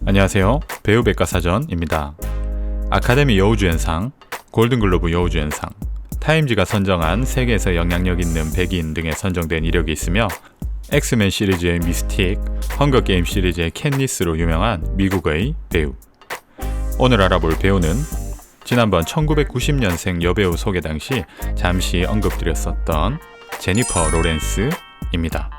안녕하세요. 배우백과사전입니다. 아카데미 여우주연상, 골든글로브 여우주연상, 타임지가 선정한 세계에서 영향력 있는 백인 등에 선정된 이력이 있으며 엑스맨 시리즈의 미스틱, 헝거게임 시리즈의 캣니스로 유명한 미국의 배우. 오늘 알아볼 배우는 지난번 1990년생 여배우 소개 당시 잠시 언급드렸었던 제니퍼 로렌스입니다.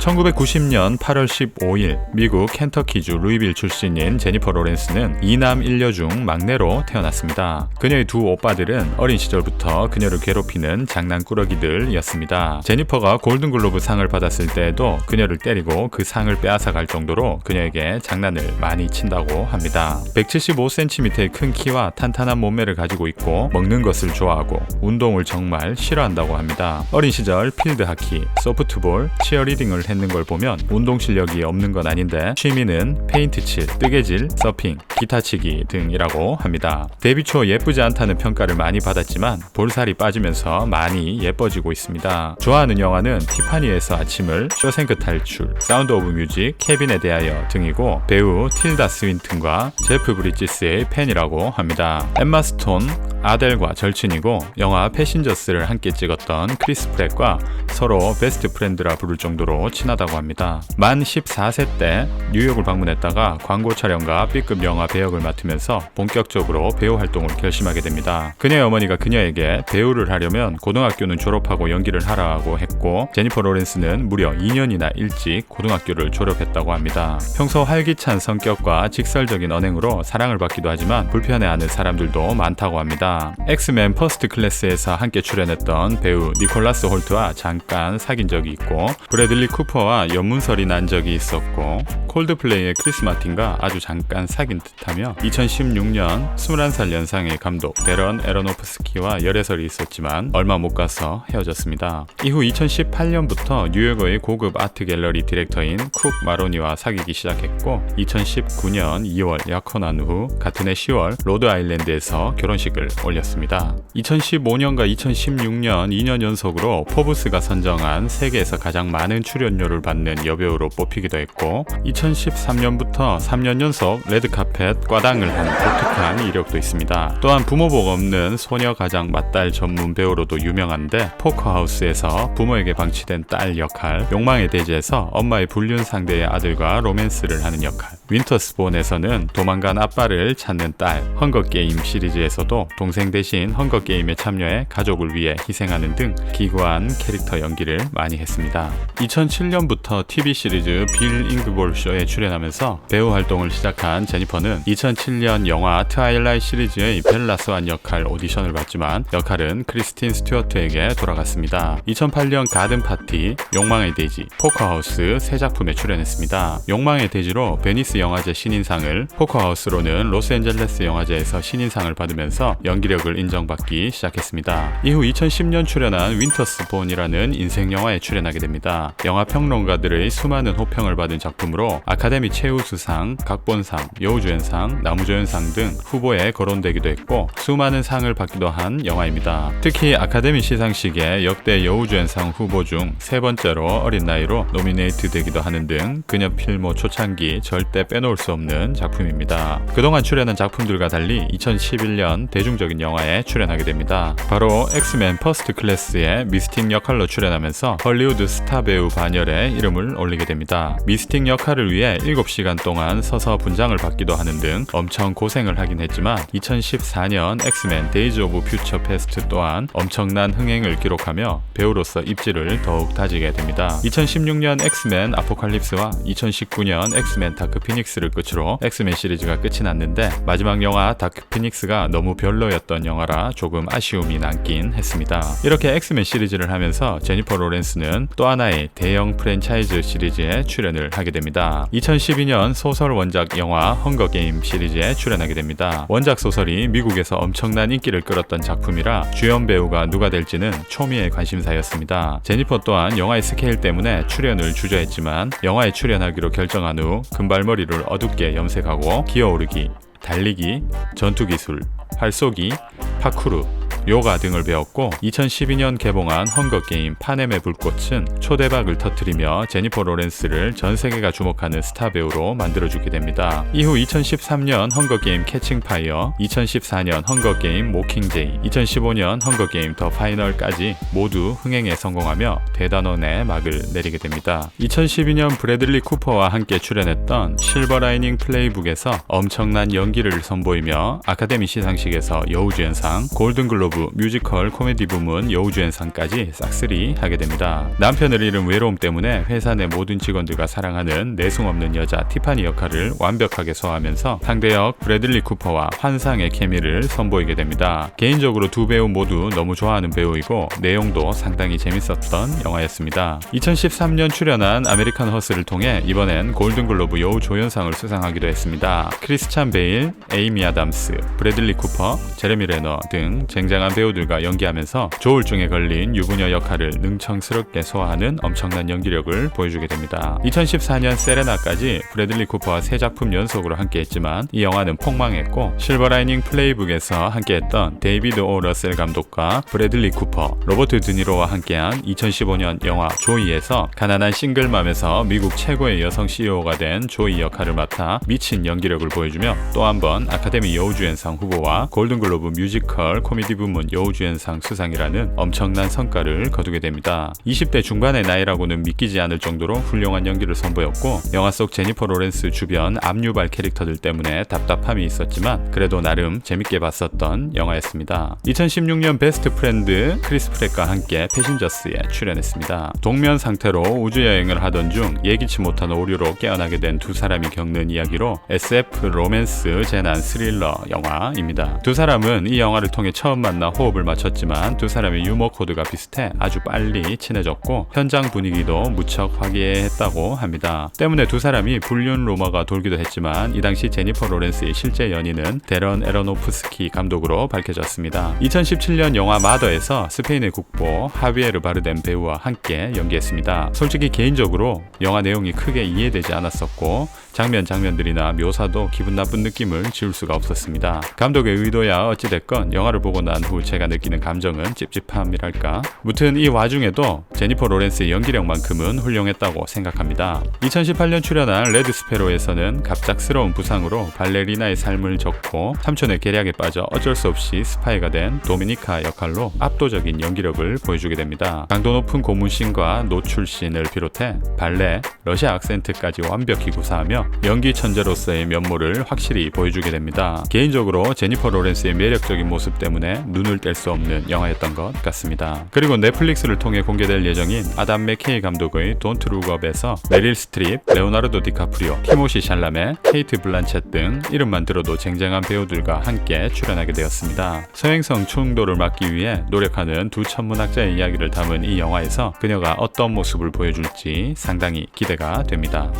1990년 8월 15일 미국 켄터키주 루이빌 출신인 제니퍼 로렌스는 2남 1녀 중 막내로 태어났습니다. 그녀의 두 오빠들은 어린 시절부터 그녀를 괴롭히는 장난꾸러기들이었습니다. 제니퍼가 골든글로브 상을 받았을 때에도 그녀를 때리고 그 상을 빼앗아갈 정도로 그녀에게 장난을 많이 친다고 합니다. 175cm의 큰 키와 탄탄한 몸매를 가지고 있고 먹는 것을 좋아하고 운동을 정말 싫어한다고 합니다. 어린 시절 필드하키, 소프트볼, 치어리딩을 했는 걸 보면 운동 실력이 없는 건 아닌데 취미는 페인트칠, 뜨개질, 서핑, 기타치기 등이라고 합니다. 데뷔 초 예쁘지 않다는 평가를 많이 받았지만 볼살이 빠지면서 많이 예뻐지고 있습니다. 좋아하는 영화는 티파니에서 아침을, 쇼생크 탈출, 사운드 오브 뮤직, 케빈에 대하여 등이고 배우 틸다 스윈튼과 제프 브리지스의 팬이라고 합니다. 엠마 스톤, 아델과 절친이고 영화 패신저스를 함께 찍었던 크리스 프렛과 서로 베스트 프렌드라 부를 정도로 친하다고 합니다. 만 14세 때 뉴욕을 방문했다가 광고 촬영과 B급 영화 배역을 맡으면서 본격적으로 배우 활동을 결심하게 됩니다. 그녀의 어머니가 그녀에게 배우를 하려면 고등학교는 졸업하고 연기를 하라고 했고 제니퍼 로렌스는 무려 2년이나 일찍 고등학교를 졸업했다고 합니다. 평소 활기찬 성격과 직설적인 언행으로 사랑을 받기도 하지만 불편해하는 사람들도 많다고 합니다. 엑스맨 퍼스트 클래스에서 함께 출연했던 배우 니콜라스 홀트와 잠깐 사귄 적이 있고 브래들리 쿠퍼와 연문설이 난 적이 있었고 콜드플레이의 크리스 마틴과 아주 잠깐 사귄 듯하며 2016년 21살 연상의 감독 데런 에로노프스키와 열애설이 있었지만 얼마 못 가서 헤어졌습니다. 이후 2018년부터 뉴욕의 고급 아트 갤러리 디렉터인 쿡 마로니와 사귀기 시작했고 2019년 2월 약혼한 후 같은 해 10월 로드 아일랜드에서 결혼식을 올렸습니다. 2015년과 2016년 2년 연속으로 포브스가 선정한 세계에서 가장 많은 출연료를 받는 여배우로 뽑히기도 했고 2013년부터 3년 연속 레드카펫 꽈당을 한 독특한 이력도 있습니다. 또한 부모복 없는 소녀 가장 맏딸 전문 배우로도 유명한데 포커하우스에서 부모에게 방치된 딸 역할, 욕망의 대지에서 엄마의 불륜 상대의 아들과 로맨스를 하는 역할, 윈터스본에서는 도망간 아빠를 찾는 딸, 헝거게임 시리즈에서도 동생 대신 헝거게임에 참여해 가족을 위해 희생하는 등 기구한 캐릭터 연기를 많이 했습니다. 2007년부터 TV 시리즈 빌 잉그볼 쇼에 출연하면서 배우 활동을 시작한 제니퍼는 2007년 영화 트와일라이트 시리즈의 벨라 스완 역할 오디션을 받지만 역할은 크리스틴 스튜어트에게 돌아갔습니다. 2008년 가든 파티, 욕망의 대지, 포커하우스 세 작품에 출연했습니다. 욕망의 대지로 베니스 영화제 신인상을, 포커하우스로는 로스앤젤레스 영화제에서 신인상을 받으면서 연기력을 인정받기 시작했습니다. 이후 2010년 출연한 윈터스본이라는 인생 영화에 출연하게 됩니다. 영화 평론가들의 수많은 호평을 받은 작품으로 아카데미 최우수상, 각본상, 여우주연상, 남우주연상 등 후보에 거론되기도 했고 수많은 상을 받기도 한 영화입니다. 특히 아카데미 시상식에 역대 여우주연상 후보 중 세 번째로 어린 나이로 노미네이트 되기도 하는 등 그녀 필모 초창기 절대 빼놓을 수 없는 작품입니다. 그동안 출연한 작품들과 달리 2011년 대중적인 영화에 출연하게 됩니다. 바로 엑스맨 퍼스트 클래스의 미스틱 역할로 출연하면서 헐리우드 스타 배우 반열에 이름을 올리게 됩니다. 미스틱 역할을 위해 7시간 동안 서서 분장을 받기도 하는 등 엄청 고생을 하긴 했지만 2014년 엑스맨 데이즈 오브 퓨처 패스트 또한 엄청난 흥행을 기록하며 배우로서 입지를 더욱 다지게 됩니다. 2016년 엑스맨 아포칼립스와 2019년 엑스맨 다크 피닉스를 끝으로 엑스맨 시리즈가 끝이 났는데 마지막 영화 다크 피닉스가 너무 별로였던 영화라 조금 아쉬움이 남긴 했습니다. 이렇게 엑스맨 시리즈를 하면서 제니퍼 로렌스는 또 하나의 대형 프랜차이즈 시리즈에 출연을 하게 됩니다. 2012년 소설 원작 영화 헝거게임 시리즈에 출연하게 됩니다. 원작 소설이 미국에서 엄청난 인기를 끌었던 작품이라 주연 배우가 누가 될지는 초미의 관심사였습니다. 제니퍼 또한 영화의 스케일 때문에 출연을 주저했지만 영화에 출연하기로 결정한 후 금발머리를 어둡게 염색하고 기어오르기, 달리기, 전투기술, 활쏘기, 파쿠르, 요가 등을 배웠고 2012년 개봉한 헝거게임 파넴의 불꽃은 초대박을 터뜨리며 제니퍼 로렌스를 전 세계가 주목하는 스타 배우로 만들어주게 됩니다. 이후 2013년 헝거게임 캐칭 파이어, 2014년 헝거게임 모킹제이, 2015년 헝거게임 더 파이널까지 모두 흥행에 성공하며 대단원의 막을 내리게 됩니다. 2012년 브래들리 쿠퍼와 함께 출연했던 실버 라이닝 플레이북에서 엄청난 연기를 선보이며 아카데미 시상식에서 여우주연상, 골든글로브 뮤지컬 코미디 부문 여우주연상까지 싹쓸이 하게 됩니다. 남편을 잃은 외로움 때문에 회사 내 모든 직원들과 사랑하는 내숭 없는 여자 티파니 역할을 완벽하게 소화하면서 상대역 브래들리 쿠퍼와 환상의 케미를 선보이게 됩니다. 개인적으로 두 배우 모두 너무 좋아하는 배우이고 내용도 상당히 재밌었던 영화였습니다. 2013년 출연한 아메리칸 허스를 통해 이번엔 골든글로브 여우조연상을 수상하기도 했습니다. 크리스찬 베일, 에이미 아담스, 브래들리 쿠퍼, 제레미 레너 등 쟁쟁한 배우들과 연기하면서 조울증에 걸린 유부녀 역할을 능청스럽게 소화하는 엄청난 연기력을 보여주게 됩니다. 2014년 세레나까지 브래들리 쿠퍼와 세 작품 연속으로 함께했지만 이 영화는 폭망했고 실버라이닝 플레이북에서 함께했던 데이비드 오 러셀 감독과 브래들리 쿠퍼, 로버트 드니로와 함께한 2015년 영화 조이에서 가난한 싱글맘에서 미국 최고의 여성 CEO가 된 조이 역할을 맡아 미친 연기력을 보여주며 또 한 번 아카데미 여우주연상 후보와 골든글로브 뮤지컬 코미디 부문 여우주연상 수상이라는 엄청난 성과를 거두게 됩니다. 20대 중반의 나이라고는 믿기지 않을 정도로 훌륭한 연기를 선보였고 영화 속 제니퍼 로렌스 주변 압류발 캐릭터들 때문에 답답함이 있었지만 그래도 나름 재밌게 봤었던 영화였습니다. 2016년 베스트 프렌드 크리스 프렛과 함께 패신저스에 출연했습니다. 동면 상태로 우주여행을 하던 중 예기치 못한 오류로 깨어나게 된 두 사람이 겪는 이야기로 SF 로맨스 재난 스릴러 영화입니다. 두 사람은 이 영화를 통해 처음 만나 호흡을 맞췄지만 두 사람의 유머 코드가 비슷해 아주 빨리 친해졌고 현장 분위기도 무척 화기애애했다고 합니다. 때문에 두 사람이 불륜 루머가 돌기도 했지만 이 당시 제니퍼 로렌스의 실제 연인은 데런 에러노프스키 감독으로 밝혀졌습니다. 2017년 영화 마더에서 스페인의 국보 하비에르 바르뎀 배우와 함께 연기했습니다. 솔직히 개인적으로 영화 내용이 크게 이해되지 않았었고 장면들이나 묘사도 기분 나쁜 느낌을 지울 수가 없었습니다. 감독의 의도야 어찌됐건 영화를 보고 난 후 제가 느끼는 감정은 찝찝함이랄까. 무튼 이 와중에도 제니퍼 로렌스의 연기력만큼은 훌륭했다고 생각합니다. 2018년 출연한 레드 스페로에서는 갑작스러운 부상으로 발레리나의 삶을 접고 삼촌의 계략에 빠져 어쩔 수 없이 스파이가 된 도미니카 역할로 압도적인 연기력을 보여주게 됩니다. 강도 높은 고문씬과 노출씬을 비롯해 발레, 러시아 악센트까지 완벽히 구사하며 연기 천재로서의 면모를 확실히 보여주게 됩니다. 개인적으로 제니퍼 로렌스의 매력적인 모습 때문에 눈을 뗄 수 없는 영화였던 것 같습니다. 그리고 넷플릭스를 통해 공개될 예정인 아담 맥케이 감독의 Don't Look Up에서 메릴 스트립, 레오나르도 디카프리오, 티모시 샬라메, 케이트 블란쳇 등 이름만 들어도 쟁쟁한 배우들과 함께 출연하게 되었습니다. 서행성 충돌을 막기 위해 노력하는 두 천문학자의 이야기를 담은 이 영화에서 그녀가 어떤 모습을 보여줄지 상당히 기대가 됩니다.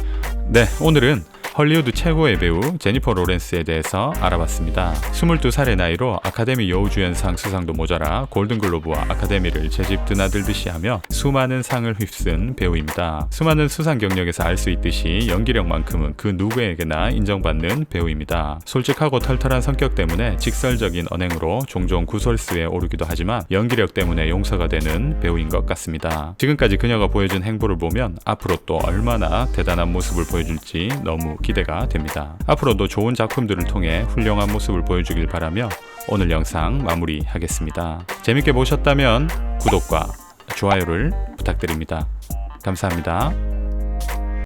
네, 오늘은 헐리우드 최고의 배우 제니퍼 로렌스에 대해서 알아봤습니다. 22살의 나이로 아카데미 여우주연상 수상도 모자라 골든글로브와 아카데미를 제집 드나들듯이 하며 수많은 상을 휩쓴 배우입니다. 수많은 수상 경력에서 알 수 있듯이 연기력만큼은 그 누구에게나 인정받는 배우입니다. 솔직하고 털털한 성격 때문에 직설적인 언행으로 종종 구설수에 오르기도 하지만 연기력 때문에 용서가 되는 배우인 것 같습니다. 지금까지 그녀가 보여준 행보를 보면 앞으로 또 얼마나 대단한 모습을 보여줄지 너무 기대가 됩니다. 앞으로도 좋은 작품들을 통해 훌륭한 모습을 보여주길 바라며 오늘 영상 마무리하겠습니다. 재밌게 보셨다면 구독과 좋아요를 부탁드립니다. 감사합니다.